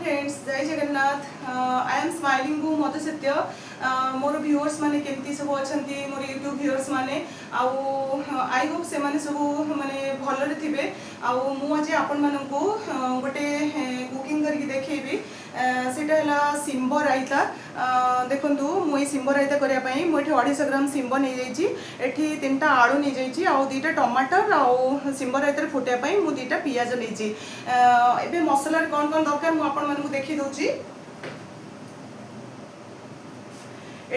Friends जय Jagannath I am smiling बू मत सत्य मोर व्यूअर्स माने केमती सब अच्छी मोर यूट्यूब व्यूअर्स माने आई होप से माने सब माने भलरे थिबे आउ मु आज आपण मानकू गोटे कुकिंग करके देखैबी सेटा हला सिंबो रायता देखंतु मु सिंबो रायता करिया पई मु एठी 250 ग्राम सिंबो नै जाइछि एठी 3टा आलू नै जाइछि आउ 2टा टमाटर आउ सिंबो रायता फुटिया पई मु 2टा पियाज नैछि एबे मसला कौन कौन दरकार मु आपण मानकू देखि दउछि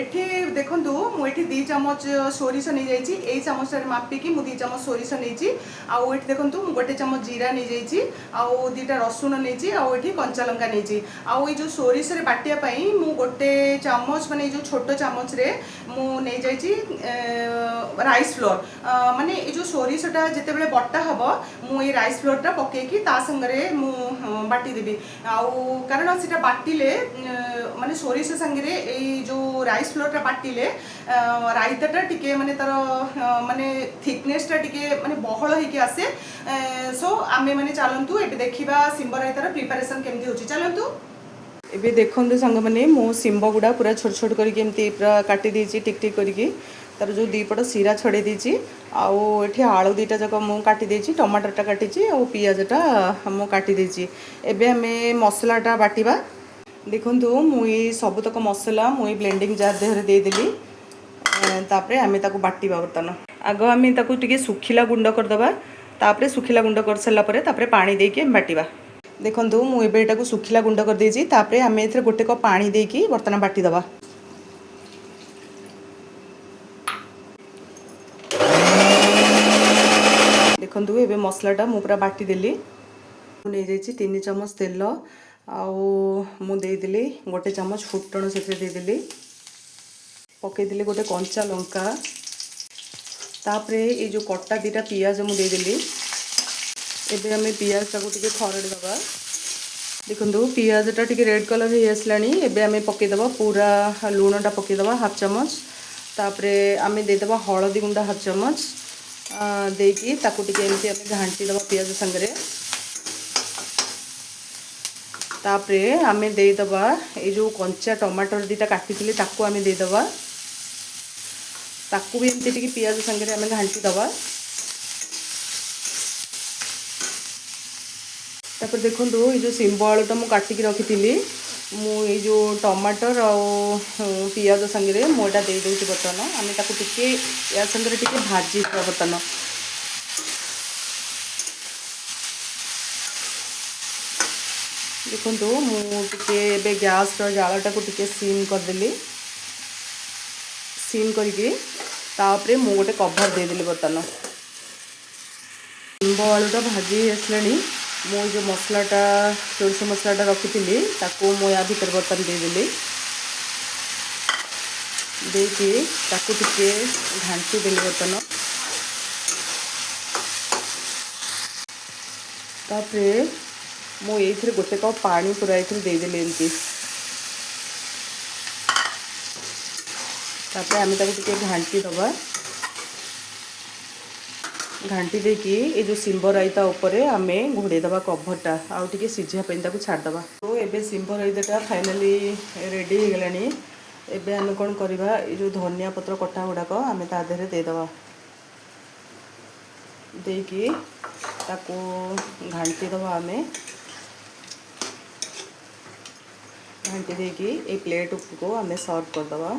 एठी देखंतु मु एठी 2 चम्मच सोरिष नै जाइछि ए चम्मच रे मापी कि मु 2 चम्मच सोरिष नैछि आउ एठी देखंतु मु गोटे चम्मच जीरा नै जाइछि आउ 2टा रसुन नैछि आउ एठी कंचा लंका नैछि आउ ए जो सोरिष रे बाटिया पई मु गोटे चम्मच माने जो छोटो चम्मच रे मु नै जाइछि राइस फ्लोर माने ए जो सोरिषटा जेते बेले बट्टा हबो मु ए राइस फ्लोरटा पके कि ता संगरे मु बाटी देबी आउ कारण सेटा बाटिले माने सोरिष संगरे ए जो राइस फ्लोर बाटिले रायताटा टिके माने तार माने थिकनेसटा टिके माने बहळ होइके आसे सो आमे माने चलंतु एबे देखिबा सिंबो रायतार प्रिपरेशन केमती होची चलंतु एबे देखंतु संग माने मो सिंबो गुडा पूरा छोट छोट करके एमती पूरा काटी देछि टिक टिक करके तार जो दीपट सिरा छड़े देछि आउ एठी आलू 2टा जक मु काटी देछि टमाटरटा काटिछि आउ पियाजटा मु काटी देछि एबे हमें मसलाटा बाटिबा देखंतु मुई सबतक मसला मुई ब्लेंडिंग जार देहरे दे देली तापरे आमे ताकू बाटिबा बर्तन आगो आमे ताकू टिके सुखिला गुंड कर दबा तापरे सुखिला गुंड कर सल्ला परे तापरे पानी देके बाटिबा देखंतु मु एबे एटाकू सुखिला गुंड कर देछि तापरे आमे एथरे गोटे कप पानी देकी बर्तन बाटी दबा देखंतु एबे मसलाटा मु पूरा बाटी देली मु नै जाइछि 3 चम्मच तेल आउ मु देदेली गोटे चम्मच फुटण से देदेली पकईदेली गोटे कंचा लंका तापरे ये जो कटा 2टा पियाज मु देदेली एबे हमें पियाज टाको टिके खरड़ी दबा देखंतु पियाजटा टिके रेड कलर हो आसलानी एबे हमें पकईदबा पूरा लूणटा पकईदबा हाफ चम्मच तापरे हमें देदबा हळदी गुंडा हाफ चम्मच देकी ताको टिके एमती हमें घांटी दबा पियाज संगरे तापरे आमे देदबा ए जो कंचा टमाटर 2टा काटी ताकू आमे देदबा ताकू भी एमती टिके पियाज संगे आमे घांटी दबा तापर देखंतु ए जो सिंबो आलूटा मु काटिकी रखिथिली मु ए जो टमाटर और पियाज संगे मोटा दे देउछि बर्तन आमे ताकू टिके या संगे टिके भाजी बर्तन देखंतु मुझे गैस जालटा को टिके सीम करदेली सीम करके तापरे मु गोटे कभर देदेली बर्तन सिंबो आलूटा भाजी आसलानी मु जो मसलाटा सोरिष मसलाटा रखी ताकू मु या भीतर बर्तन देदेली देकी ताकू टिके घांटी देली बर्तन तापरे मु एथरे गोटे कप पानी पूरा एथरे देदेली एमती तापर आमे ताको टिके घांटी दबा घांटी देकी ए जो सिंबो रायता ऊपर आमे घोड़े दबा कभरटा आउ टिके सिझिया पे ताको छाड़ दबा तो एबे सिंबो रायताटा फाइनली रेडी हो गलानी एबे आमे कोन करबा ए जो धनिया पत्र कटा गुडाक आमे ता देहरे दे दबा देकी ताको घांटी दबा आमे घंटे देकी ए प्लेट को हमें सर्व कर दबा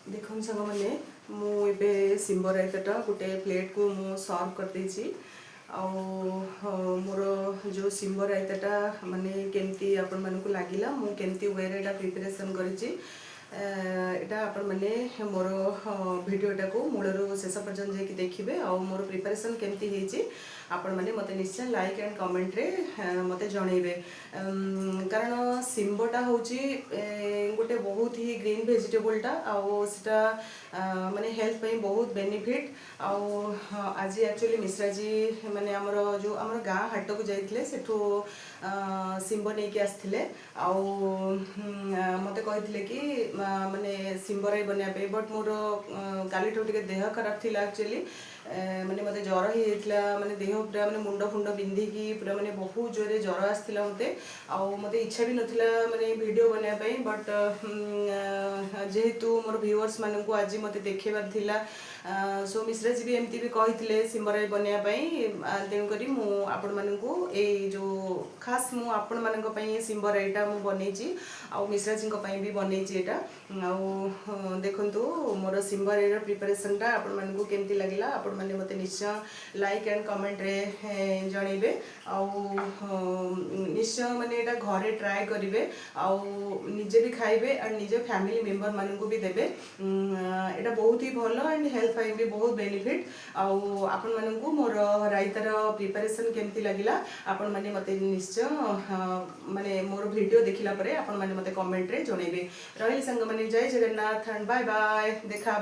देखो संग मैंने मुझे सिंबो रायताटा गोटे प्लेट को मु सर्व कर देछि मोर जो सिंबो रायताटा माने केमती आपण मानकू लागिला मु केमती वे रे प्रिपरेशन करिछि एटा आपण माने मोर वीडियोटा को मूलर शेष पर्यंत जाकि देखिबे आ मोर प्रिपरेशन केमती हेछि आपण माने मते निश्चय लाइक एंड कमेंट रे मते जणैबे कारण सिंबोटा होछि गोटे बहुत ही ग्रीन वेजिटेबलटा आ सेटा माने हेल्थ पई बहुत बेनिफिट आ आज एक्चुअली मिश्रा जी माने हमर जो हमर गाँ हाट को जाइथिले सेठो सिंबो नै के आस्थिले आ मते कहिथिले कि माने सिंबराई बनवाई बट मोर काली टे देह खराब थी एक्चुअली माने मते ज्वर ही माने देह पूरा माने मुंड फुंड बिंधिकी पूरा माने बहुत जोरे ज्वर आसला मते इच्छा भी नथिला माने वीडियो बनवाई बट जेहेतु मोर व्यूअर्स मानक आज मते देखेबार थिला सो मिश्रा जी भी एमती भी कही सिंबराई बनवाई तेणुक आपण मानू ए जो खास मु आपण मानक पई सिंबराईटा मु बनईची आ मिश्रा जी भी बनईची एटा आ देखंतु मोर सिंबराईर प्रिपरेशनटा आपण मानक केमती लागला आपण माने मते निश्चय लाइक एंड कमेंट रे जणैबे आ निश्चय माने एटा घरे ट्राई करिवे आ निजे भी खाइबे और निजे फैमिली मेंबर मानक भी देबे एटा बहुत ही भलो एंड हेल्थ पाई भी बहुत बेनिफिट आपण मानक मोर रायतार प्रिपरेशन केमती लागला आपण माने मते निश्चय माने मोर वीडियो देखिला परे आपण माने मते कमेंट रे जणैबे रहिल संग माने जय जगन्नाथ एंड बाय बाय देखा।